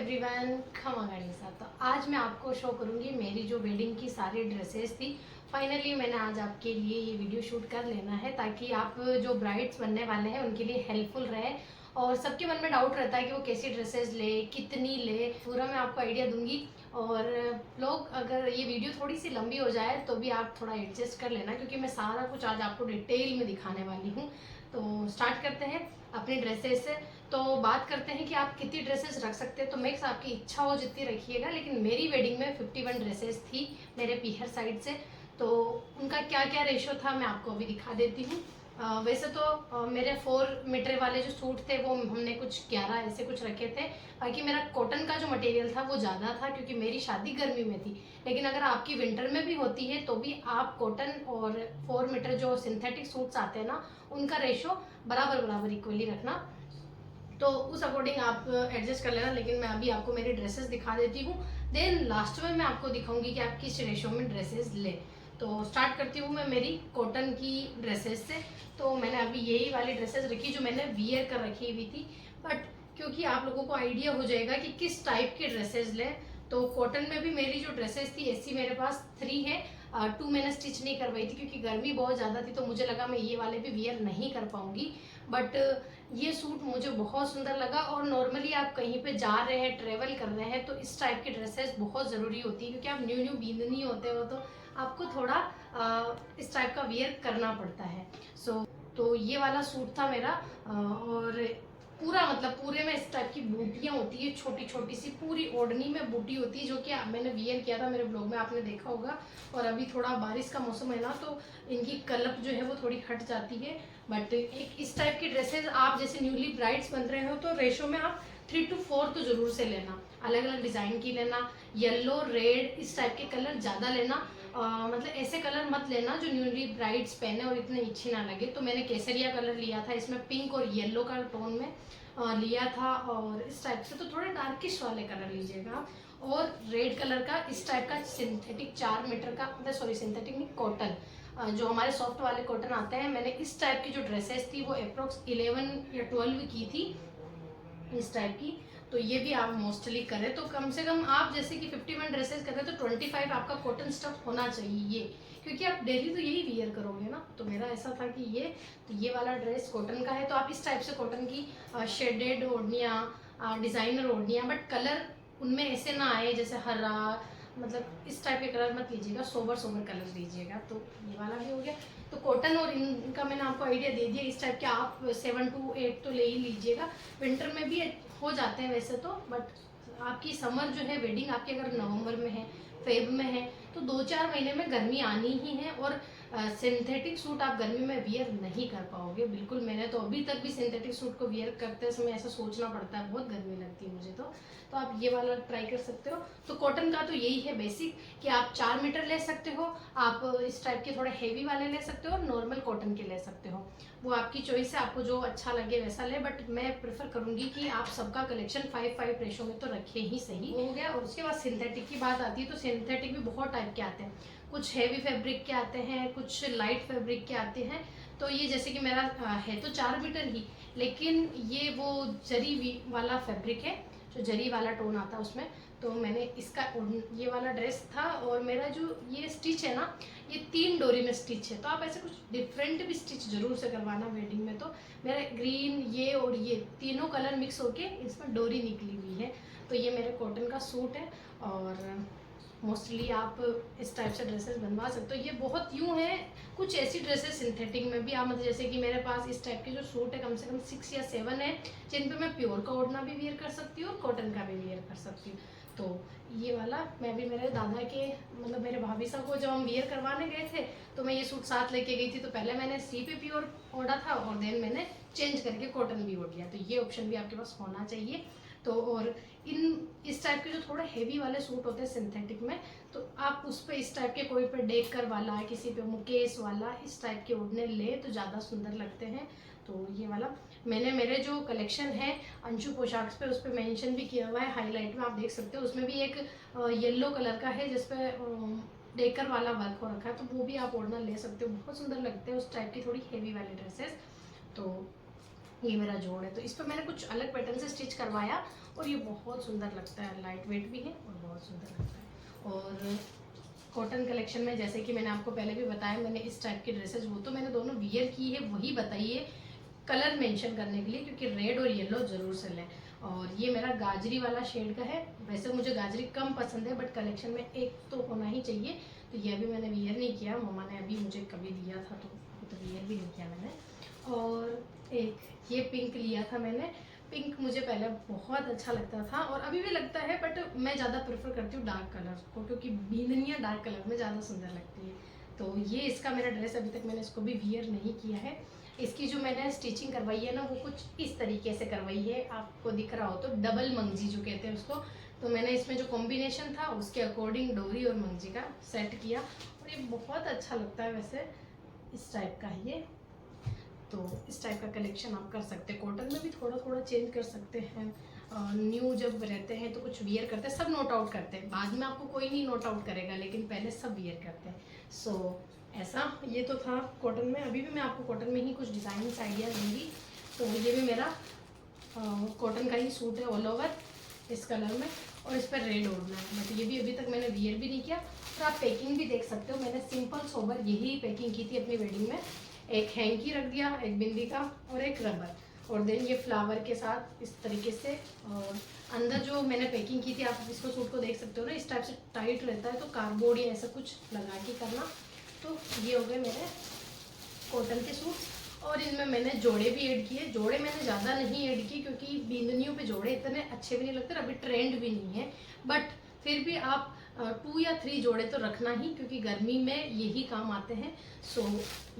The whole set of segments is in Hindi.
एवरीवन, खमा गणिसा। तो आज मैं आपको शो करूंगी मेरी जो वेडिंग की सारी ड्रेसेस थी। फाइनली मैंने आज आपके लिए ये वीडियो शूट कर लेना है ताकि आप जो ब्राइड्स बनने वाले हैं उनके लिए हेल्पफुल रहे। और सबके मन में डाउट रहता है कि वो कैसी ड्रेसेस ले, कितनी ले, पूरा मैं आपको आइडिया दूंगी। और लोग अगर ये वीडियो थोड़ी सी लंबी हो जाए तो भी आप थोड़ा एडजस्ट कर लेना, क्योंकि मैं सारा कुछ आज आपको डिटेल में दिखाने वाली हूँ। तो स्टार्ट करते हैं अपनी ड्रेसेस से। तो बात करते हैं कि आप कितनी ड्रेसेस रख सकते हैं। तो मैक्स आपकी इच्छा हो जितनी रखिएगा, लेकिन मेरी वेडिंग में 51 ड्रेसेस थी मेरे पीहर साइड से। तो उनका क्या क्या रेशो था मैं आपको अभी दिखा देती हूँ। वैसे तो मेरे 4 मीटर वाले जो सूट थे वो हमने कुछ 11 ऐसे कुछ रखे थे। बाकी मेरा कॉटन का जो मटेरियल था वो ज़्यादा था, क्योंकि मेरी शादी गर्मी में थी। लेकिन अगर आपकी विंटर में भी होती है तो भी आप कॉटन और 4 मीटर जो सिंथेटिक सूट्स आते हैं ना, उनका रेशो बराबर बराबर इक्वली रखना। तो उस अकॉर्डिंग आप एडजस्ट कर लेना। लेकिन मैं अभी आपको मेरी ड्रेसेस दिखा देती हूँ, देन लास्ट में मैं आपको दिखाऊंगी कि आप किस रेशो में ड्रेसेस ले। तो स्टार्ट करती हूँ मैं मेरी कॉटन की ड्रेसेस से। तो मैंने अभी यही वाली ड्रेसेस रखी जो मैंने वियर कर रखी हुई थी, बट क्योंकि आप लोगों को आइडिया हो जाएगा कि किस टाइप की ड्रेसेस लें। तो कॉटन में भी मेरी जो ड्रेसेस थी ऐसी मेरे पास 3 है। 2 मैंने स्टिच नहीं करवाई थी क्योंकि गर्मी बहुत ज़्यादा थी, तो मुझे लगा मैं ये वाले भी वियर नहीं कर पाऊंगी। बट ये सूट मुझे बहुत सुंदर लगा। और नॉर्मली आप कहीं पे जा रहे हैं, ट्रेवल कर रहे हैं, तो इस टाइप की ड्रेसेस बहुत ज़रूरी होती है, क्योंकि आप न्यू न्यू बींदनी होते हो तो आपको थोड़ा इस टाइप का वियर करना पड़ता है। तो ये वाला सूट था मेरा। और पूरा मतलब पूरे में इस टाइप की बूटियाँ होती है, छोटी छोटी सी पूरी ओढ़नी में बूटी होती है, जो कि मैंने वियर किया था, मेरे ब्लॉग में आपने देखा होगा। और अभी थोड़ा बारिश का मौसम है ना, तो इनकी कलप जो है वो थोड़ी हट जाती है। बट एक इस टाइप की ड्रेसेस आप जैसे न्यूली ब्राइड्स बन रहे हो तो रेशो में आप 3 to 4 तो जरूर से लेना, अलग अलग डिजाइन की लेना। येलो, रेड इस टाइप के कलर ज्यादा लेना। मतलब ऐसे कलर मत लेना जो न्यूली ब्राइड्स पहने और इतने अच्छी ना लगे। तो मैंने केसरिया कलर लिया था, इसमें पिंक और येलो का टोन में लिया था। और इस टाइप से तो थोड़े डार्किश वाले कलर लीजिएगा। और रेड कलर का इस टाइप का सिंथेटिक 4 मीटर का, मतलब सॉरी सिंथेटिक नहीं, कॉटन, जो हमारे सॉफ्ट वाले कॉटन आते हैं, मैंने इस टाइप की जो ड्रेसेस थी वो अप्रोक्स 11 या 12 की थी इस टाइप की। तो ये भी आप मोस्टली करें तो कम से कम आप जैसे कि 51 ड्रेसेस कर रहे हैं तो 25 आपका कॉटन स्टफ होना चाहिए ये, क्योंकि आप डेली तो यही वियर करोगे ना। तो मेरा ऐसा था कि ये वाला ड्रेस कॉटन का है। तो आप इस टाइप से कॉटन की शेडेड ओढ़नियाँ, डिज़ाइनर ओढ़नियाँ, बट कलर उनमें ऐसे ना आए जैसे हरा, मतलब इस टाइप के कलर मत लीजिएगा, सोबर सोबर कलर लीजिएगा। तो ये वाला भी हो गया। तो कॉटन और इनका मैंने आपको आइडिया दे दिया। इस टाइप के आप 7 to 8 तो ले ही लीजिएगा। विंटर में भी हो जाते हैं वैसे तो, बट आपकी समर जो है वेडिंग आपकी अगर नवंबर में है, फेब में है, तो 2-4 महीने में गर्मी आनी ही है। और सिंथेटिक सूट आप गर्मी में वियर नहीं कर पाओगे बिल्कुल। मैंने तो अभी तक भी सिंथेटिक सूट को वियर करते समय ऐसा सोचना पड़ता है, बहुत गर्मी लगती है मुझे तो आप ये वाला ट्राई कर सकते हो। तो कॉटन का तो यही है बेसिक कि आप 4 मीटर ले सकते हो, आप इस टाइप के थोड़े हेवी वाले ले सकते हो, और नॉर्मल कॉटन के ले सकते हो। वो आपकी चॉइस है, आपको जो अच्छा लगे वैसा ले। बट मैं प्रेफर करूंगी कि आप सबका कलेक्शन 5-5 रेशो में तो रखे ही सही हो गया। और उसके बाद सिंथेटिक की बात आती है तो सिंथेटिक भी बहुत टाइप के आते हैं। कुछ हैवी फैब्रिक के आते हैं, कुछ लाइट फैब्रिक के आते हैं। तो ये जैसे कि मेरा है तो 4 मीटर ही, लेकिन ये वो जरी वाला फैब्रिक है, जो जरी वाला टोन आता है उसमें। तो मैंने इसका ये वाला ड्रेस था, और मेरा जो ये स्टिच है ना, ये 3 डोरी में स्टिच है। तो आप ऐसे कुछ डिफरेंट भी स्टिच जरूर से करवाना वेडिंग में। तो मेरा ग्रीन, ये और ये तीनों कलर मिक्स होके इसमें डोरी निकली हुई है। तो ये मेरे कॉटन का सूट है। और मोस्टली आप इस टाइप से ड्रेसेस बनवा सकते हो। ये बहुत यूँ है, कुछ ऐसी ड्रेसेस सिंथेटिक में भी आप, मतलब जैसे कि मेरे पास इस टाइप के जो सूट है कम से कम 6 या 7 है, जिन पे मैं प्योर का ओढ़ना भी वियर कर सकती हूँ और कॉटन का भी वियर कर सकती हूँ। तो ये वाला मैं भी मेरे दादा के, मतलब मेरे भाभी साहब को जब हम वियर करवाने गए थे तो मैं ये सूट साथ लेके गई थी। तो पहले मैंने सी पे प्योर ओढ़ा था और देन मैंने चेंज करके कॉटन भी ओढ़ लिया। तो ये ऑप्शन भी आपके पास होना चाहिए। तो और इस टाइप के जो थोड़े हेवी वाले सूट होते हैं सिंथेटिक में, तो आप उस पर इस टाइप के, कोई पे डेकर वाला, किसी पे मुकेश वाला, इस टाइप के ओढ़ने ले तो ज़्यादा सुंदर लगते हैं। तो ये वाला मैंने मेरे जो कलेक्शन है अंशु पोशाक पे उस पर मेंशन भी किया हुआ है, हाईलाइट में आप देख सकते हो। उसमें भी एक येलो कलर का है जिसपे डेकर वाला वर्क हो रखा है, तो वो भी आप ओढ़ना ले सकते हो, बहुत सुंदर लगते हैं उस टाइप की थोड़ी हेवी वाली ड्रेसेस। तो ये मेरा जोड़ है। तो इस पर मैंने कुछ अलग पैटर्न से स्टिच करवाया और ये बहुत सुंदर लगता है, लाइट वेट भी है और बहुत सुंदर लगता है। और कॉटन कलेक्शन में जैसे कि मैंने आपको पहले भी बताया, मैंने इस टाइप की ड्रेसेस वो तो मैंने दोनों वियर की है, वही बताइए कलर मेंशन करने के लिए, क्योंकि रेड और येलो ज़रूर से लें। और ये मेरा गाजरी वाला शेड का है। वैसे मुझे गाजरी कम पसंद है, बट कलेक्शन में एक तो होना ही चाहिए। तो ये अभी मैंने वियर नहीं किया, मम्मा ने अभी मुझे कभी दिया था तो अभी तो वियर भी नहीं किया मैंने। और एक ये पिंक लिया था मैंने। पिंक मुझे पहले बहुत अच्छा लगता था और अभी भी लगता है, बट मैं ज़्यादा प्रेफर करती हूँ डार्क कलर को, क्योंकि बींदनियाँ डार्क कलर में ज़्यादा सुंदर लगती है। तो ये इसका मेरा ड्रेस, अभी तक मैंने इसको भी वियर नहीं किया है। इसकी जो मैंने स्टिचिंग करवाई है ना, वो कुछ इस तरीके से करवाई है, आपको दिख रहा हो तो डबल मंगजी जो कहते हैं उसको। तो मैंने इसमें जो कॉम्बिनेशन था उसके अकॉर्डिंग डोरी और मंगजी का सेट किया और ये बहुत अच्छा लगता है। वैसे इस टाइप का है ये। तो इस टाइप का कलेक्शन आप कर सकते हैं। कॉटन में भी थोड़ा थोड़ा चेंज कर सकते हैं। न्यू जब रहते हैं तो कुछ वियर करते हैं, सब नोट आउट करते हैं, बाद में आपको कोई नहीं नोट आउट करेगा, लेकिन पहले सब वियर करते हैं। सो ऐसा ये तो था कॉटन में। अभी भी मैं आपको कॉटन में ही कुछ डिज़ाइन आइडिया दूँगी। तो ये भी मेरा कॉटन का ही सूट है ऑल ओवर इस कलर में, और इस पर रेड ओढ़ना है। बट ये भी अभी तक मैंने वियर भी नहीं किया। और आप पैकिंग भी देख सकते हो, मैंने सिंपल सोबर यही पैकिंग की थी अपनी वेडिंग में। एक हैंकी रख दिया, एक बिंदी का और एक रबर, और देन ये फ्लावर के साथ इस तरीके से। और अंदर जो मैंने पैकिंग की थी, आप इसको सूट को देख सकते हो ना, इस टाइप से टाइट रहता है, तो कार्डबोर्ड या ऐसा कुछ लगा के करना। तो ये हो गए मेरे कॉटन के सूट। और इनमें मैंने जोड़े भी ऐड किए। जोड़े मैंने ज़्यादा नहीं ऐड किए, क्योंकि बिंदनियों पे जोड़े इतने अच्छे भी नहीं लगते, अभी ट्रेंड भी नहीं है। बट फिर भी आप 2 या 3 जोड़े तो रखना ही, क्योंकि गर्मी में यही काम आते हैं। सो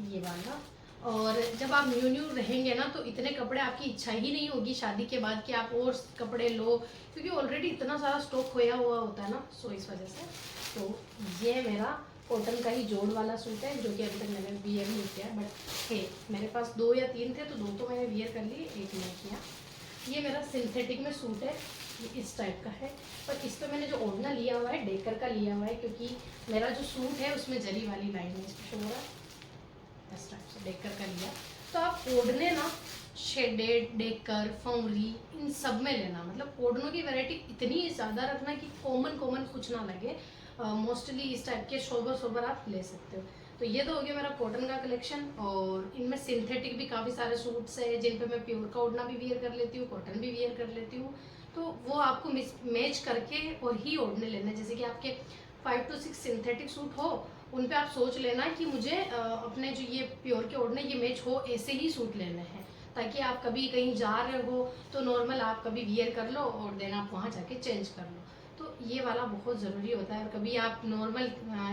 ये वाला। और जब आप न्यू रहेंगे ना, तो इतने कपड़े आपकी इच्छा ही नहीं होगी शादी के बाद कि आप और कपड़े लो, क्योंकि ऑलरेडी इतना सारा स्टॉक खोया हुआ होता है ना। सो इस वजह से तो ये मेरा कॉटन का ही जोड़ वाला सूट है, जो कि अभी तक मैंने वियर नहीं किया। बट है मेरे पास 2 या 3 थे, तो 2 तो मैंने वियर कर लिए, एक नहीं किया। ये मेरा सिंथेटिक में सूट है, ये इस टाइप का है। पर इस पर मैंने जो ओढ़ना लिया हुआ है डेकर का लिया हुआ है, क्योंकि मेरा जो सूट है उसमें जरी वाली लाइन है, इस पर शो हो रहा है, इस टाइप से डेकर का लिया। तो आप ओढ़ने ना शेडेड, डेकर, फौरी, इन सब में लेना। मतलब ओढ़नों की वैरायटी इतनी ज़्यादा रखना कि कॉमन कुछ ना लगे। मोस्टली इस टाइप के सोबर आप ले सकते हो। तो ये तो हो गया मेरा कॉटन का कलेक्शन। और इनमें सिंथेटिक भी काफ़ी सारे सूट्स हैं, जिन पे मैं प्योर का ओढ़ना भी वियर कर लेती हूँ, कॉटन भी वियर कर लेती हूँ। तो वो आपको मैच करके और ही ओढ़ने लेने। जैसे कि आपके 5 to 6 सिंथेटिक सूट हो, उन पे आप सोच लेना कि मुझे अपने जो ये प्योर के ओढ़ने ये मैच हो, ऐसे ही सूट लेने हैं, ताकि आप कभी कहीं जा रहे हो तो नॉर्मल आप कभी वियर कर लो और देन आप वहाँ जाके चेंज कर लो। तो ये वाला बहुत ज़रूरी होता है। और कभी आप नॉर्मल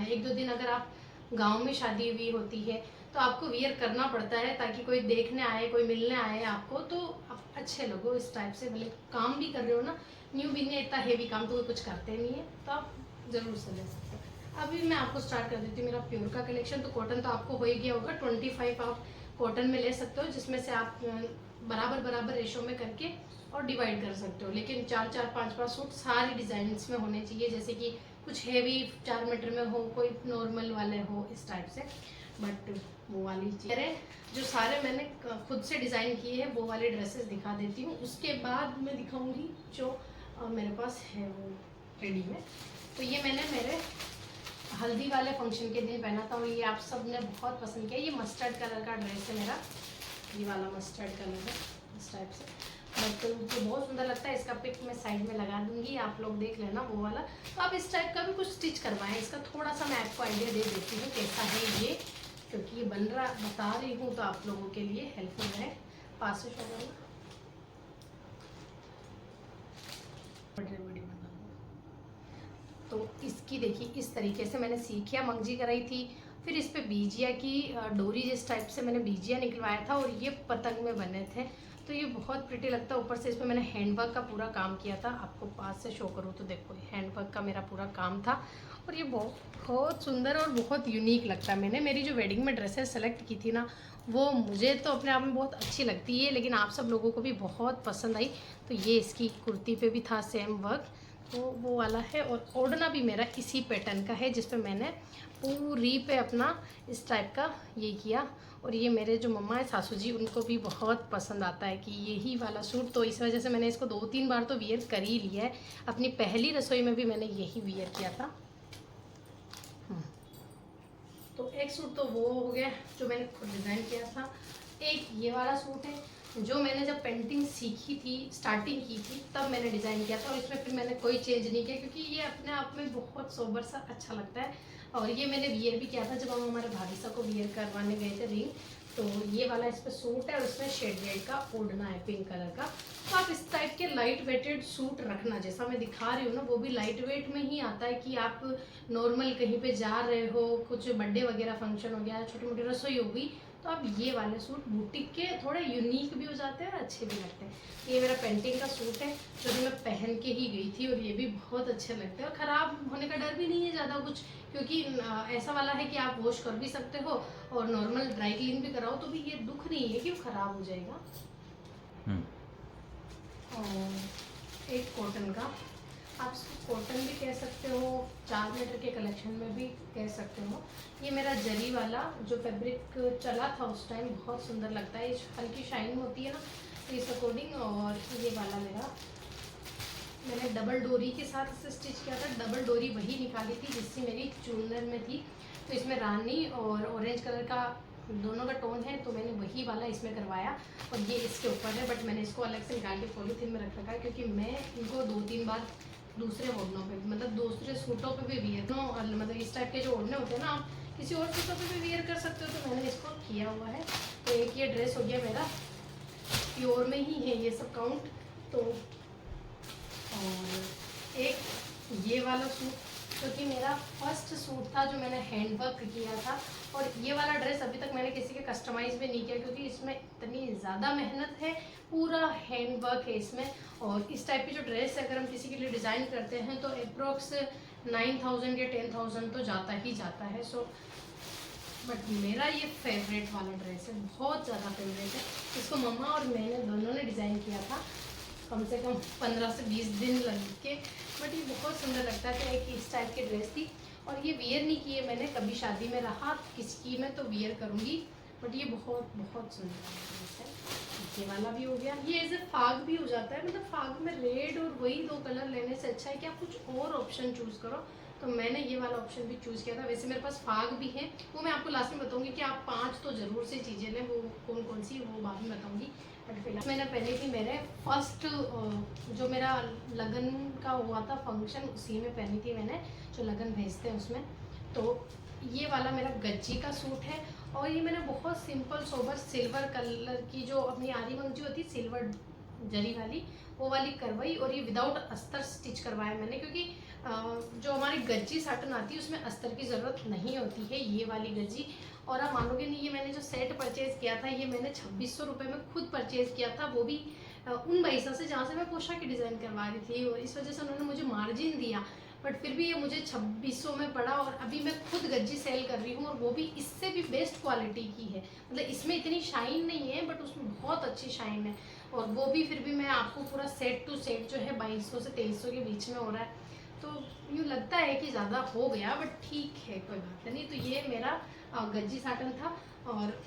1-2 दिन अगर आप गांव में शादी हुई होती है, तो आपको वियर करना पड़ता है, ताकि कोई देखने आए, कोई मिलने आए आपको, तो आप अच्छे लगो इस टाइप से। भले काम भी कर रहे हो ना, न्यू भी नहीं, इतना हेवी काम तो कोई कुछ करते नहीं है, तो आप ज़रूर से ले सकते हो। अभी मैं आपको स्टार्ट कर देती हूँ मेरा प्योर का कलेक्शन। तो कॉटन तो आपको हो ही गया होगा, 25 आप कॉटन में ले सकते हो, जिसमें से आप बराबर रेशो में करके और डिवाइड कर सकते हो। लेकिन 4-4, 5-5 सूट सारी डिज़ाइंस में होने चाहिए, जैसे कि कुछ हेवी 4 मीटर में हो, कोई नॉर्मल वाले हो, इस टाइप से। बट वो वाली चीज़ें जो सारे मैंने खुद से डिज़ाइन किए हैं, वो वाले ड्रेसेस दिखा देती हूँ। उसके बाद मैं दिखाऊंगी जो मेरे पास है वो रेडी में। तो ये मैंने मेरे हल्दी वाले फंक्शन के दिन पहना था और ये आप सब ने बहुत पसंद किया। ये मस्टर्ड कलर का ड्रेस है मेरा, ये वाला मस्टर्ड कलर है इस टाइप से। बट मुझे बहुत सुंदर लगता है। इसका पिक मैं साइड में लगा दूंगी, आप लोग देख लेना वो वाला। तो आप इस टाइप का भी कुछ स्टिच करवाएं। इसका थोड़ा सा मैं आपको आइडिया दे देती हूँ कैसा है ये, क्योंकि ये बन रहा बता रही हूँ तो आप लोगों के लिए हेल्पफुल है। पास से शो करना, तो इसकी देखिए इस तरीके से मैंने सीखिया मंगजी कराई थी। फिर इस पे बीजिया की डोरी जिस टाइप से मैंने बीजिया निकलवाया था, और ये पतंग में बने थे। तो ये बहुत प्रिटी लगता है। ऊपर से इस पर मैंने हैंडवर्क का पूरा काम किया था। आपको पास से शो करूँ तो देखो, हैंडवर्क का मेरा पूरा काम था, और ये बहुत सुंदर और बहुत यूनिक लगता है। मैंने मेरी जो वेडिंग में ड्रेसेस सेलेक्ट की थी ना, वो मुझे तो अपने आप में बहुत अच्छी लगती है, लेकिन आप सब लोगों को भी बहुत पसंद आई। तो ये इसकी कुर्ती पे भी था सेम वर्क, तो वो वाला है। और ओढ़ना भी मेरा इसी पैटर्न का है, जिस पे मैंने पूरी पे अपना इस टाइप का ये किया। और ये मेरे जो मम्मा है सासू जी, उनको भी बहुत पसंद आता है कि यही वाला सूट। तो इस वजह से मैंने इसको 2-3 बार तो वियर कर ही लिया है। अपनी पहली रसोई में भी मैंने यही वियर किया था। तो एक सूट तो वो हो गया जो मैंने खुद डिज़ाइन किया था। एक ये वाला सूट है जो मैंने जब पेंटिंग सीखी थी, स्टार्टिंग की थी, तब मैंने डिज़ाइन किया था और इसमें फिर मैंने कोई चेंज नहीं किया क्योंकि ये अपने आप में बहुत सोबर सा अच्छा लगता है। और ये मैंने वियर भी किया था जब हम हमारे भाभी साहब को वियर करवाने गए थे रिंग। तो ये वाला इस पर सूट है और उसमें शेड का ओढ़ना है पिंक कलर का। तो आप इस टाइप के लाइट वेटेड सूट रखना, जैसा मैं दिखा रही हूँ ना, वो भी लाइट वेट में ही आता है कि आप नॉर्मल कहीं पे जा रहे हो, कुछ बर्थडे वगैरह फंक्शन हो गया, छोटी मोटी रसोई हो गई, तो आप ये वाले सूट बुटीक के थोड़े यूनिक भी हो जाते हैं और अच्छे भी लगते हैं। ये मेरा पेंटिंग का सूट है जो कि मैं पहन के ही गई थी और ये भी बहुत अच्छे लगते हैं और ख़राब होने का डर भी नहीं है ज़्यादा कुछ, क्योंकि ऐसा वाला है कि आप वॉश कर भी सकते हो और नॉर्मल ड्राई क्लीन भी कराओ तो भी ये दुख नहीं है कि वो ख़राब हो जाएगा। और एक कॉटन का, आप इसको कॉटन भी कह सकते हो, 4 मीटर के कलेक्शन में भी कह सकते हो। ये मेरा जरी वाला जो फैब्रिक चला था उस टाइम, बहुत सुंदर लगता है, हल्की शाइन होती है ना, तो इस अकॉर्डिंग। और ये वाला मैंने डबल डोरी के साथ इसे स्टिच किया था। डबल डोरी वही निकाली थी जिससे मेरी चूनर में थी, तो इसमें रानी और ऑरेंज कलर का दोनों का टोन है, तो मैंने वही वाला इसमें करवाया और ये इसके ऊपर है। बट मैंने इसको अलग से निकाल के पॉलीथीन में रख रखा है क्योंकि मैं इनको 2-3 बार दूसरे ओढ़नों पे, मतलब दूसरे सूटों पे भी वियर, मतलब इस टाइप के जो ओढ़ने होते हैं ना, आप किसी और सूटों पे भी वियर कर सकते हो, तो मैंने इसको किया हुआ है। तो एक ये ड्रेस हो गया मेरा, प्योर में ही है ये सब काउंट। तो और एक ये वाला सूट जो कि मेरा फर्स्ट सूट था जो मैंने हैंडवर्क किया था, और ये वाला ड्रेस अभी तक मैंने किसी के कस्टमाइज़ भी नहीं किया क्योंकि इसमें इतनी ज़्यादा मेहनत है, पूरा हैंडवर्क है इसमें। और इस टाइप की जो ड्रेस है अगर हम किसी के लिए डिज़ाइन करते हैं तो अप्रोक्स 9,000 या 10,000 तो जाता ही जाता है। सो बट मेरा ये फेवरेट वाला ड्रेस है, बहुत ज़्यादा फेवरेट है। इसको मम्मा और मैंने दोनों ने डिज़ाइन किया था, कम से कम 15 से 20 दिन लग के, बट ये बहुत सुंदर लगता था। एक इस टाइप की ड्रेस थी और ये वियर नहीं की है मैंने कभी, शादी में रहा किसी की मैं तो वियर करूँगी, बट ये बहुत बहुत सुंदर ड्रेस है। ये वाला भी हो गया, ये एज ए फाग भी हो जाता है, मतलब फाग में रेड और वही 2 कलर लेने से अच्छा है कि आप कुछ और ऑप्शन चूज़ करो, तो मैंने ये वाला ऑप्शन भी चूज़ किया था। वैसे मेरे पास फाग भी है, वो मैं आपको लास्ट में बताऊंगी कि आप 5 तो ज़रूर से चीज़ें लें, वो कौन कौन सी वो बाद में बताऊंगी। बट फिलहाल मैंने पहनी थी मेरे फर्स्ट जो मेरा लगन का हुआ था फंक्शन, उसी में पहनी थी मैंने, जो लगन भेजते हैं उसमें। तो ये वाला मेरा गज्जी का सूट है और ये मैंने बहुत सिंपल सोबर सिल्वर कलर की जो अपनी आरी मंगजी होती है सिल्वर जरी वाली, वो वाली करवाई और ये विदाउट अस्तर स्टिच करवाया मैंने, क्योंकि जो हमारी गज्जी साटन आती है उसमें अस्तर की ज़रूरत नहीं होती है, ये वाली गज्जी। और आप मानोगे नहीं, ये मैंने जो सेट परचेज़ किया था ये मैंने 2600 रुपये में खुद परचेज़ किया था, वो भी उन भैसा से जहाँ से मैं पोशाक की डिज़ाइन करवा रही थी, और इस वजह से उन्होंने मुझे मार्जिन दिया, बट फिर भी ये मुझे 2600 में पड़ा और अभी मैं खुद गज्जी सेल कर रही हूँ, और वो भी इससे भी बेस्ट क्वालिटी की है। मतलब इसमें इतनी शाइन नहीं है बट उसमें बहुत अच्छी शाइन है, और वो भी फिर भी मैं आपको पूरा सेट टू सेट जो है 2200 से 2300 के बीच में हो रहा है। तो यूँ लगता है कि ज़्यादा हो गया, बट ठीक है, कोई बात नहीं। तो ये मेरा गज्जी साटन था, और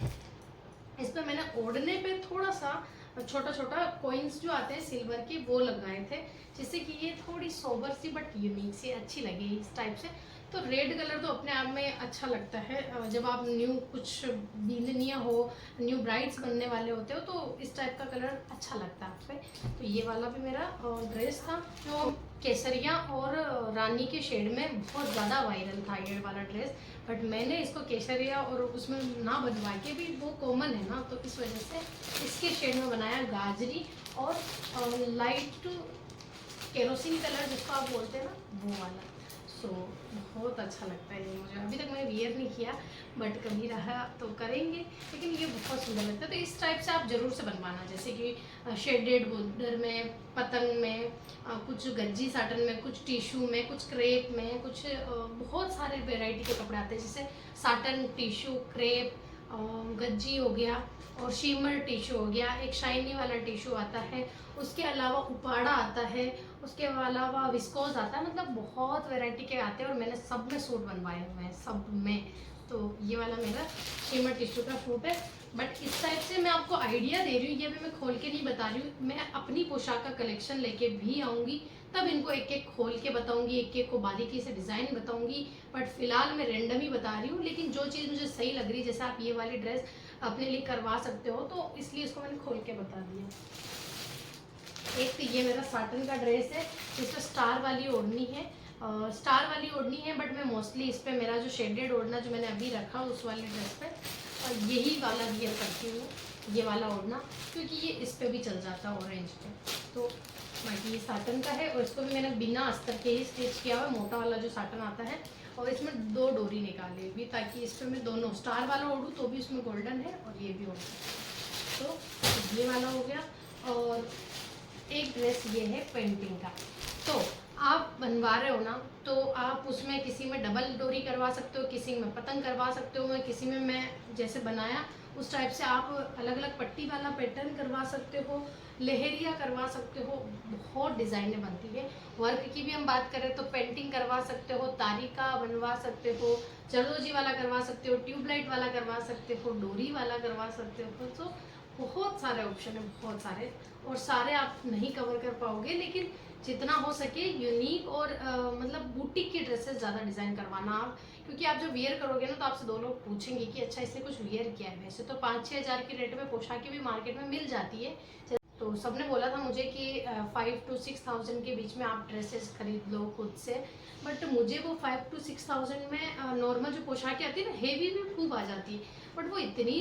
इस पर मैंने ओढ़ने पे थोड़ा सा छोटा छोटा कॉइन्स जो आते हैं सिल्वर के वो लगाए थे, जिससे कि ये थोड़ी सोबर सी बट यूनिक सी अच्छी लगी इस टाइप से। तो रेड कलर तो अपने आप में अच्छा लगता है, जब आप न्यू कुछ बीननिया हो, न्यू ब्राइड्स बनने वाले होते हो, तो इस टाइप का कलर अच्छा लगता है आप पे। तो ये वाला भी मेरा ड्रेस था जो केसरिया और रानी के शेड में बहुत ज़्यादा वायरल था ये वाला ड्रेस, बट मैंने इसको केसरिया और उसमें ना बनवा के भी, वो कॉमन है ना, तो इस वजह से इसके शेड में बनाया गाजरी और लाइट केरोसिन कलर जिसको आप बोलते हैं ना, वो वाला। सो बहुत अच्छा लगता है ये मुझे। अभी तक मैंने वियर नहीं किया बट कभी रहा तो करेंगे, लेकिन ये बहुत सुंदर लगता है। तो इस टाइप से आप ज़रूर से बनवाना, जैसे कि शेडेड बॉर्डर में, पतंग में, कुछ गज्जी साटन में, कुछ टिश्यू में, कुछ क्रेप में, कुछ बहुत सारे वेराइटी के कपड़े आते हैं, जैसे साटन, टिश्यू, क्रेप, गज्जी हो गया, और शीमर टिश्यू हो गया, एक शाइनी वाला टिश्यू आता है, उसके अलावा उपाड़ा आता है, उसके अलावा विस्कोस आता है, मतलब बहुत वैरायटी के आते हैं, और मैंने सब में सूट बनवाए हुए हैं, सब में। तो ये वाला मेरा शिमर टिश्यू का सूट है। बट इस टाइप से मैं आपको आइडिया दे रही हूँ, ये भी मैं खोल के नहीं बता रही हूँ। मैं अपनी पोशाक का कलेक्शन लेके भी आऊँगी, तब इनको एक एक खोल के बताऊँगी, एक एक को बारीकी से डिज़ाइन बताऊँगी। बट फिलहाल मैं रेंडम ही बता रही हूँ, लेकिन जो चीज़ मुझे सही लग रही है, जैसे आप ये वाली ड्रेस अपने लिए करवा सकते हो, तो इसलिए इसको मैंने खोल के बता दिया। एक तो ये मेरा साटन का ड्रेस है, जिसमें स्टार वाली ओढ़नी है। स्टार वाली ओढ़नी है, बट मैं मोस्टली इस पर मेरा जो शेडेड ओढ़ना जो मैंने अभी रखा उस वाले ड्रेस पे यही वाला वियर करती हूँ, ये वाला ओढ़ना, क्योंकि ये इस पे भी चल जाता है ऑरेंज पे। तो बाकी ये साटन का है, और इसको भी मैंने बिना अस्तर के ही स्टिच किया हुआ, मोटा वाला जो साटन आता है, और इसमें 2 डोरी निकाली हुई, ताकि इस पर मैं दोनों स्टार वाला ओढ़ूँ तो भी उसमें गोल्डन है और ये भी ओढ़। तो ये वाला हो गया। और एक ड्रेस ये है पेंटिंग का। तो आप बनवा रहे हो ना, तो आप उसमें किसी में डबल डोरी करवा सकते हो, किसी में पतंग करवा सकते हो, किसी में मैं जैसे बनाया उस टाइप से आप अलग अलग पट्टी वाला पैटर्न करवा सकते हो, लहरिया करवा सकते हो, बहुत डिज़ाइनें बनती है। वर्क की भी हम बात करें तो पेंटिंग करवा सकते हो, तारिका बनवा सकते हो, जरदोजी वाला करवा सकते हो, ट्यूबलाइट वाला करवा सकते हो, डोरी वाला करवा सकते हो। तो बहुत सारे ऑप्शन है, बहुत सारे, और सारे आप नहीं कवर कर पाओगे, लेकिन जितना हो सके यूनिक और मतलब बुटीक की ड्रेसेस ज़्यादा डिज़ाइन करवाना आप, क्योंकि आप जब वियर करोगे ना तो आपसे 2 लोग पूछेंगे कि अच्छा इसने कुछ वियर किया है। वैसे तो 5-6 हज़ार के रेट में पोशाकें भी मार्केट में मिल जाती है, तो सबने बोला था मुझे कि 5 to 6,000 के बीच में आप ड्रेसेस खरीद लो खुद से। बट मुझे वो 5 to 6,000 में नॉर्मल जो पोशाकें आती है ना, हेवी भी खूब आ जाती है, बट वो इतनी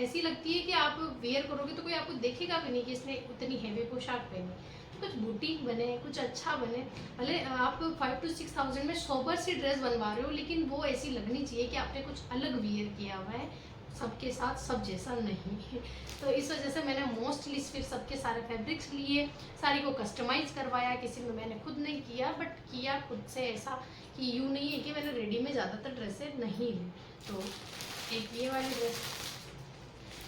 ऐसी लगती है कि आप वेयर करोगे तो कोई आपको देखेगा भी नहीं कि इसने उतनी हेवी पोशाक पहनी। तो कुछ बुटीक बने, कुछ अच्छा बने, भले आप 5 to 6,000 में सोबर सी ड्रेस बनवा रहे हो, लेकिन वो ऐसी लगनी चाहिए कि आपने कुछ अलग वियर किया हुआ है, सबके साथ सब जैसा नहीं। तो इस वजह से मैंने मोस्टली फिर सबके सारे फैब्रिक्स लिए, साड़ी को कस्टमाइज़ करवाया, किसी में मैंने खुद नहीं किया, बट किया खुद से ऐसा कि यूँ नहीं है कि मैंने रेडी में ज़्यादातर ड्रेसें नहीं ली। तो एक ये वाली ड्रेस,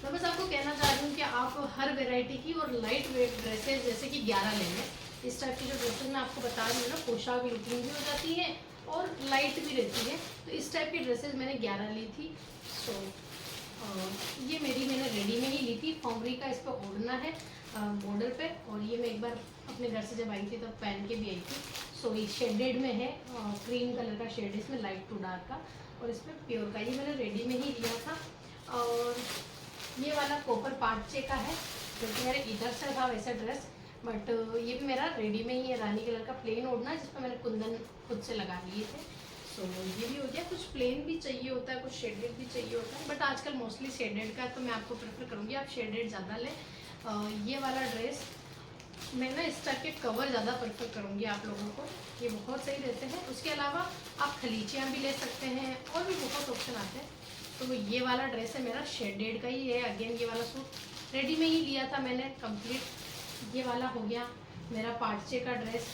मैं बस आपको कहना चाह रही हूँ कि आप हर वैरायटी की और लाइट वेट ड्रेसेस जैसे कि 11 ले लें। इस टाइप की जो ड्रेसेस मैं आपको बता रही हूँ ना, पोशाक लुकिंग भी हो जाती है और लाइट भी रहती है, तो इस टाइप की ड्रेसेस मैंने 11 ली थी। सो ये मैंने रेडी में ही ली थी, फॉर्मरी का इस पर ओढ़ना है बॉर्डर पे, और ये मैं एक बार अपने घर से जब आई थी तब पहन के भी आई थी। सो ये शेडेड में है, क्रीम कलर का शेड है इसमें, लाइट टू डार्क का, और इसमें प्योर का, ये मैंने रेडी में ही लिया था। और ये वाला कॉपर पार्चे का है, जो कि मेरे इधर से था वैसा ड्रेस, बट ये भी मेरा रेडी में ही है, रानी कलर का प्लेन ओढ़ना, जिसमें मैंने कुंदन खुद से लगा लिए थे। सो ये भी हो गया। कुछ प्लेन भी चाहिए होता है, कुछ शेडेड भी चाहिए होता है, बट आजकल मोस्टली शेडेड का, तो मैं आपको प्रेफर करूँगी आप शेडेड ज़्यादा लें। ये वाला ड्रेस मैं ना इस टाइप के कवर ज़्यादा प्रेफर करूँगी आप लोगों को, ये बहुत सही रहते हैं। उसके अलावा आप खलीचियाँ भी ले सकते हैं, और भी बहुत ऑप्शन आते हैं। तो ये वाला ड्रेस है मेरा, शेडेड का ही है। अगेन ये वाला सूट रेडी में ही लिया था मैंने कंप्लीट। ये वाला हो गया मेरा पार्चे का ड्रेस,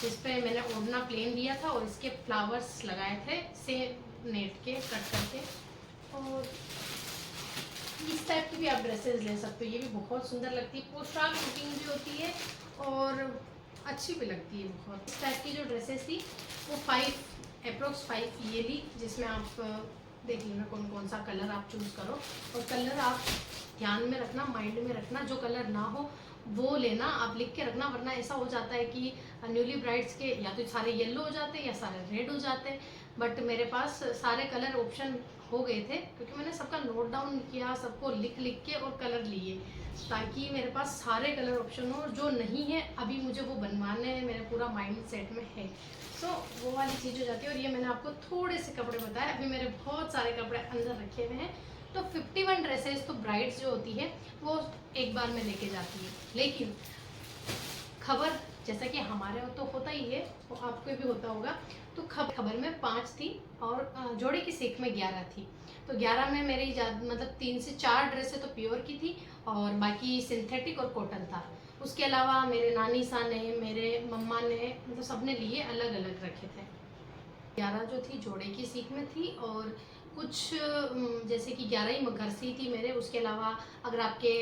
जिस पे मैंने ओढ़ना प्लेन लिया था और इसके फ्लावर्स लगाए थे सेम नेट के कट करके। और इस टाइप की भी आप ड्रेसेस ले सकते हो, ये भी बहुत सुंदर लगती है, पोशाक लुकिंग भी होती है और अच्छी भी लगती है बहुत। इस टाइप की जो ड्रेसेस थी वो 5 ये ली, जिसमें आप देख लेना कौन कौन सा कलर आप चूज़ करो, और कलर आप ध्यान में रखना, माइंड में रखना, जो कलर ना हो वो लेना, आप लिख के रखना, वरना ऐसा हो जाता है कि न्यूली ब्राइड्स के या तो सारे येलो हो जाते हैं या सारे रेड हो जाते हैं। बट मेरे पास सारे कलर ऑप्शन हो गए थे, क्योंकि मैंने सबका नोट डाउन किया, सबको लिख लिख के और कलर लिए, ताकि मेरे पास सारे कलर ऑप्शन हो। जो नहीं है अभी मुझे वो बनवाने हैं, मेरे पूरा माइंड सेट में है। सो वो वाली चीज़ हो जाती है। और ये मैंने आपको थोड़े से कपड़े बताए, अभी मेरे बहुत सारे कपड़े अंदर रखे हुए हैं। तो 51 ड्रेसेस तो ब्राइड्स जो होती है वो एक बार में लेके जाती है, लेकिन खबर जैसा कि हमारे तो होता ही है, वो आपको भी होता होगा। तो खबर में 5 थी और जोड़े की सीख में 11 थी। तो 11 में मेरी मतलब 3 से 4 ड्रेसें तो प्योर की थी, और बाकी सिंथेटिक और कॉटन था। उसके अलावा मेरे नानी सा ने, मेरे मम्मा ने, मतलब सबने लिए अलग अलग रखे थे। 11 जो थी जोड़े की सीख में थी, और कुछ जैसे कि 11 ही मगरसी थी मेरे। उसके अलावा अगर आपके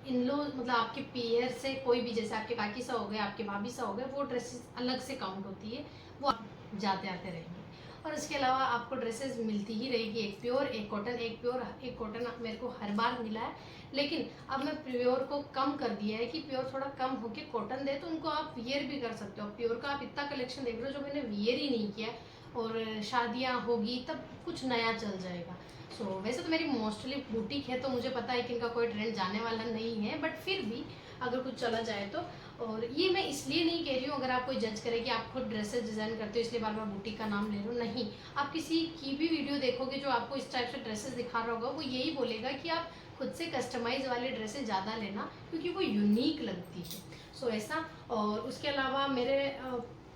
इन लो मतलब आपके पीयर से कोई भी, जैसे आपके काकी सा हो गए, आपके भाभी सा हो गए, वो ड्रेसेस अलग से काउंट होती है, वो आप जाते आते रहेंगे। और उसके अलावा आपको ड्रेसेस मिलती ही रहेगी, एक प्योर एक कॉटन, एक प्योर एक कॉटन मेरे को हर बार मिला है। लेकिन अब मैं प्योर को कम कर दिया है कि प्योर थोड़ा कम होके कॉटन दे तो उनको आप वियर भी कर सकते हो। प्योर का आप इतना कलेक्शन देख रहे हो जो मैंने वियर ही नहीं किया, और शादियाँ होगी तब कुछ नया चल जाएगा। वैसे तो मेरी मोस्टली बुटीक है तो मुझे पता है कि इनका कोई ट्रेंड जाने वाला नहीं है, बट फिर भी अगर कुछ चला जाए तो। और ये मैं इसलिए नहीं कह रही हूँ अगर आप कोई जज करे कि आप खुद ड्रेसेस डिज़ाइन करते हो इसलिए बार बार बुटीक का नाम ले रहे हो, नहीं। आप किसी की भी वीडियो देखोगे जो आपको इस टाइप से ड्रेसेस दिखा रहा होगा, वो यही बोलेगा कि आप खुद से कस्टमाइज वाले ड्रेसेस ज़्यादा लेना क्योंकि वो यूनिक लगती है। ऐसा। और उसके अलावा मेरे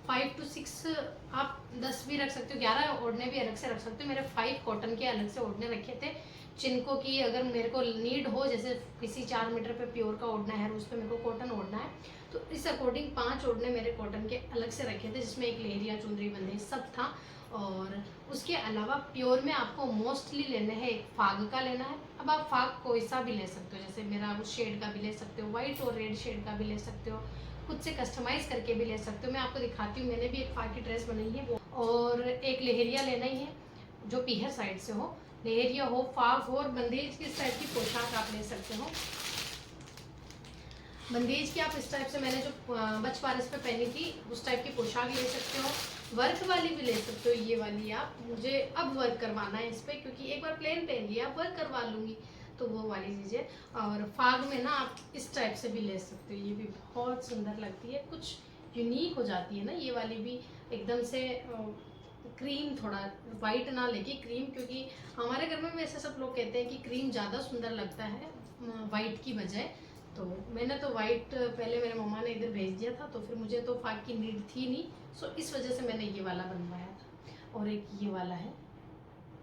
5 to 6 आप 10 भी रख सकते हो, 11 ओढ़ने भी अलग से रख सकते हो। मेरे 5 कॉटन के अलग से ओढ़ने रखे थे जिनको कि अगर मेरे को नीड हो, जैसे किसी 4 मीटर पे प्योर का ओढ़ना है और उस पर मेरे को कॉटन ओढ़ना है, तो इस अकॉर्डिंग 5 ओढ़ने मेरे कॉटन के अलग से रखे थे जिसमें एक लेहरिया चुंदरी बंदेज सब था। और उसके अलावा प्योर में आपको मोस्टली लेना है, एक फाग का लेना है। अब आप फाग कोई सा भी ले सकते हो, जैसे मेरा उस शेड का भी ले सकते हो, वाइट और रेड शेड का भी ले सकते हो, खुद से कस्टमाइज करके भी ले सकते हो। मैं आपको दिखाती हूँ, मैंने भी एक फाग की ड्रेस बनाई है वो। और एक लेहरिया लेना ही है जो पीहर साइड से हो, लेहरिया हो, फाग हो, और बंदेज किस टाइप की पोशाक आप ले सकते हो। बंदेज की आप इस टाइप से, मैंने जो बचपारस पे पहनी थी उस टाइप की पोशाक ले सकते हो। वर्क वाली भी ले सकते हो, ये वाली आप, मुझे अब वर्क करवाना है इस पर क्योंकि एक बार प्लेन पहन लिया, अब वर्क करवा लूँगी, तो वो वाली चीज़ें। और फाग में ना आप इस टाइप से भी ले सकते हो, ये भी बहुत सुंदर लगती है, कुछ यूनिक हो जाती है ना ये वाली भी एकदम से। क्रीम, थोड़ा वाइट ना लेके क्रीम, क्योंकि हमारे घर में वैसे सब लोग कहते हैं कि क्रीम ज़्यादा सुंदर लगता है वाइट की बजाय। तो मैंने तो वाइट पहले मेरे मम्मा ने इधर भेज दिया था, तो फिर मुझे तो फाग की नीड थी नहीं, इस वजह से मैंने ये वाला बनवाया था। और एक ये वाला है,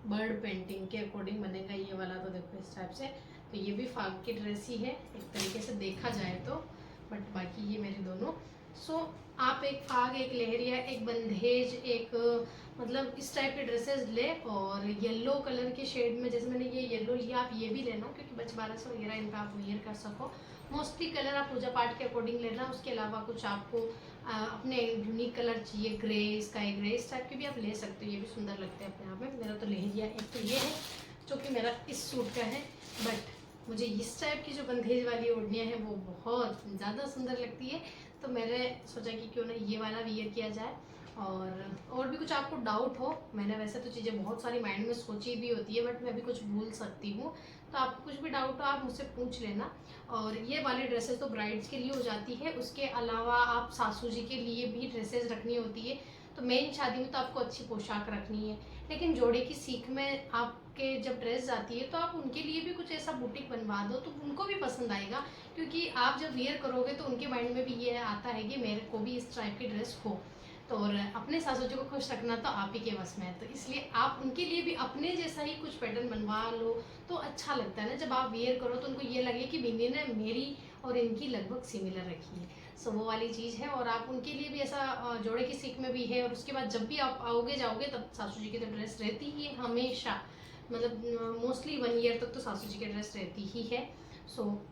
बर्ड पेंटिंग के अकॉर्डिंग बनेगा ये वाला, तो देखो इस टाइप से। तो ये भी फाग की ड्रेस ही है एक तरीके से देखा जाए तो, बट बाकी ये मेरे दोनों। आप एक फाग, एक लहरिया, एक बंदेज, एक मतलब इस टाइप के ड्रेसेस ले। और येलो कलर के शेड में, जैसे मैंने ये येलो लिया, आप ये भी लेना क्योंकि बचबारस वगैरह इन पर आप वेयर कर सको। मोस्टली कलर आप पूजा पाठ के अकॉर्डिंग लेना, उसके अलावा कुछ आपको अपने यूनिक कलर चाहिए, ग्रे, स्काई ग्रे, इस टाइप के भी आप ले सकते हो, ये भी सुंदर लगते हैं अपने आप में। मेरा तो लहरिया एक तो ये है जो कि मेरा इस सूट का है, बट मुझे इस टाइप की जो बंदेज वाली ओढ़नियाँ हैं वो बहुत ज़्यादा सुंदर लगती है, तो मैंने सोचा कि क्यों ना ये वाला वियर किया जाए। और भी कुछ आपको डाउट हो, मैंने वैसे तो चीज़ें बहुत सारी माइंड में सोची भी होती है, बट मैं भी कुछ भूल सकती हूँ, तो आपको कुछ भी डाउट हो आप मुझसे पूछ लेना। और ये वाली ड्रेसेस तो ब्राइड्स के लिए हो जाती है, उसके अलावा आप सासू जी के लिए भी ड्रेसेस रखनी होती है। तो मेन शादी में तो आपको अच्छी पोशाक रखनी है, लेकिन जोड़े की सीख में आपके जब ड्रेस जाती है तो आप उनके लिए भी कुछ ऐसा बुटीक बनवा दो, तो उनको भी पसंद आएगा, क्योंकि आप जब वियर करोगे तो उनके माइंड में भी ये आता है कि मेरे को भी इस टाइप की ड्रेस हो। तो और अपने सासू जी को खुश रखना तो आप ही के बस में है, तो इसलिए आप उनके लिए भी अपने जैसा ही कुछ पैटर्न बनवा लो तो अच्छा लगता है ना। जब आप वियर करो तो उनको ये लगे कि बिंदी ने मेरी और इनकी लगभग सिमिलर रखी है, वो वाली चीज़ है। और आप उनके लिए भी ऐसा जोड़े की सीख में भी है। और उसके बाद जब भी आप आओगे जाओगे तब सासू जी की तो ड्रेस रहती ही है हमेशा, मतलब मोस्टली 1 ईयर तक तो सासू जी की ड्रेस रहती ही है।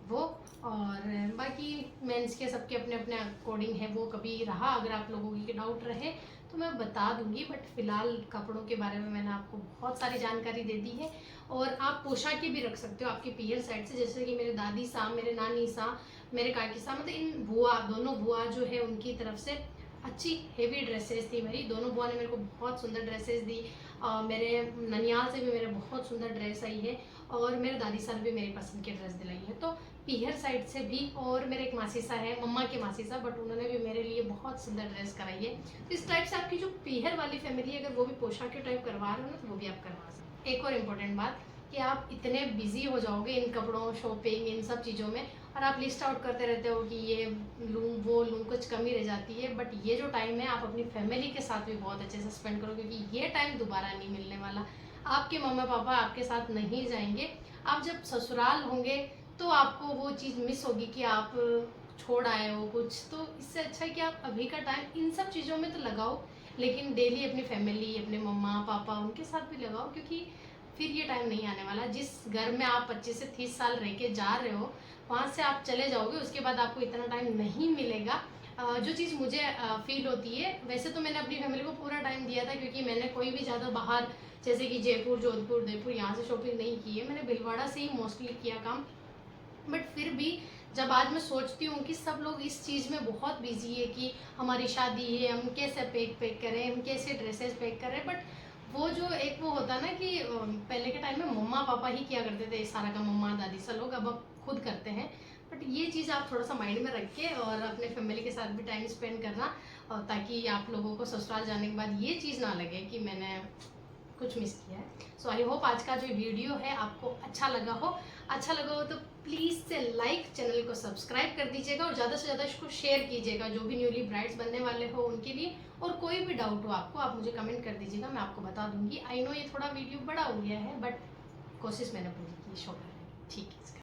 वो। और बाकी मेंस के सबके अपने अपने अकॉर्डिंग है, वो कभी रहा अगर आप लोगों की डाउट रहे तो मैं बता दूंगी, बट फिलहाल कपड़ों के बारे में मैंने आपको बहुत सारी जानकारी दे दी है। और आप पोशाकें भी रख सकते हो आपके पीयर साइड से, जैसे कि मेरे दादी सा, मेरे नानी सा, मेरे काकी सा, मतलब इन बुआ, दोनों बुआ जो है उनकी तरफ से अच्छी हेवी ड्रेसेस थी मेरी। दोनों बुआ ने मेरे को बहुत सुंदर ड्रेसेस दी। मेरे ननियाल से भी मेरे बहुत सुंदर ड्रेस आई है, और मेरे दादी सा ने भी मेरी पसंद की ड्रेस दिलाई है। तो पीहर साइड से भी, और मेरे एक मासी सा है, मम्मा के मासी सा, बट उन्होंने भी मेरे लिए बहुत सुंदर ड्रेस कराई है। तो इस टाइप से आपकी जो पीहर वाली फैमिली है, अगर वो भी पोशाक के टाइप करवा रहे हो ना, तो वो भी आप करवा सकते हैं। एक और इम्पोर्टेंट बात कि आप इतने बिजी हो जाओगे इन कपड़ों, शॉपिंग, इन सब चीज़ों में, और आप लिस्ट आउट करते रहते हो कि ये लूँ वो लूँ, कुछ कमी रह जाती है। बट ये जो टाइम है आप अपनी फैमिली के साथ भी बहुत अच्छे से स्पेंड करो, क्योंकि ये टाइम दोबारा नहीं मिलने वाला। आपके मम्मा पापा आपके साथ नहीं जाएंगे, आप जब ससुराल होंगे तो आपको वो चीज़ मिस होगी कि आप छोड़ आए हो कुछ। तो इससे अच्छा है कि आप अभी का टाइम इन सब चीज़ों में तो लगाओ, लेकिन डेली अपनी फैमिली, अपने मम्मा पापा, उनके साथ भी लगाओ, क्योंकि फिर ये टाइम नहीं आने वाला। जिस घर में आप 25 से 30 साल रह के जा रहे हो, वहाँ से आप चले जाओगे, उसके बाद आपको इतना टाइम नहीं मिलेगा। जो चीज़ मुझे फील होती है, वैसे तो मैंने अपनी फैमिली को पूरा टाइम दिया था, क्योंकि मैंने कोई भी ज़्यादा बाहर जैसे कि जयपुर, जोधपुर, उदयपुर यहाँ से शॉपिंग नहीं की है, मैंने भीलवाड़ा से ही मोस्टली किया काम। बट फिर भी जब आज मैं सोचती हूँ कि सब लोग इस चीज़ में बहुत बिजी है कि हमारी शादी है, हम कैसे पैक करें, हम कैसे ड्रेसेस पैक करें, बट वो जो एक वो होता ना कि पहले के टाइम में मम्मा पापा ही किया करते थे इस सारा का, मम्मा दादी सब लोग, अब खुद करते हैं। बट ये चीज़ आप थोड़ा सा माइंड में रख के और अपने फैमिली के साथ भी टाइम स्पेंड करना, और ताकि आप लोगों को ससुराल जाने के बाद ये चीज़ ना लगे कि मैंने कुछ मिस किया है। सो आई होप आज का जो वीडियो है आपको अच्छा लगा हो। अच्छा लगा हो तो प्लीज़ से लाइक, चैनल को सब्सक्राइब कर दीजिएगा और ज़्यादा से ज़्यादा इसको शेयर कीजिएगा जो भी न्यूली ब्राइड्स बनने वाले हो उनके लिए। और कोई भी डाउट हो आपको, आप मुझे कमेंट कर दीजिएगा, मैं आपको बता दूंगी। आई नो ये थोड़ा वीडियो बड़ा हो गया है, बट कोशिश मैंने पूरी की शो करने की। ठीक है।